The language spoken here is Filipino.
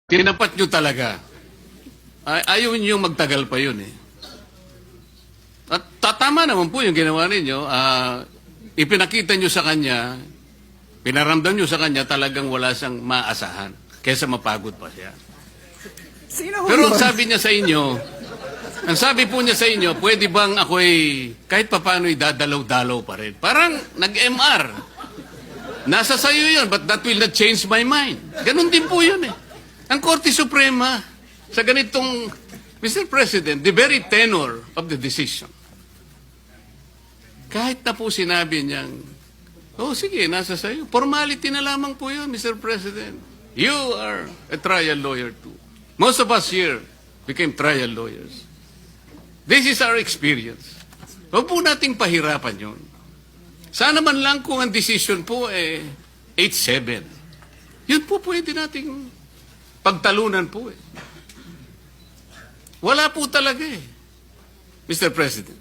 Tinapat nyo talaga. Ayaw nyo magtagal pa yun eh. At tatama naman po yung ginawa ninyo. Ipinakita nyo sa kanya, pinaramdam nyo sa kanya talagang wala siyang maasahan kaysa mapagod pa siya. Pero ang sabi niya sa inyo, ang sabi po niya sa inyo, pwede bang ako'y kahit papaano'y dadalaw-dalaw pa rin? Parang nag-MR. Nasa sayo yun, but that will not change my mind. Ganun din po yun eh. Ang Korte Suprema, sa ganitong, Mr. President, the very tenor of the decision, kahit na po sinabi niyang, oh sige, nasa sayo. Formality na lamang po yun, Mr. President. You are a trial lawyer too. Most of us here became trial lawyers. This is our experience. Huwag po nating pahirapan yun. Sana man lang kung ang decision po 8-7. Yun po pwede nating pagtalunan po eh. Wala po talaga eh, Mr. President.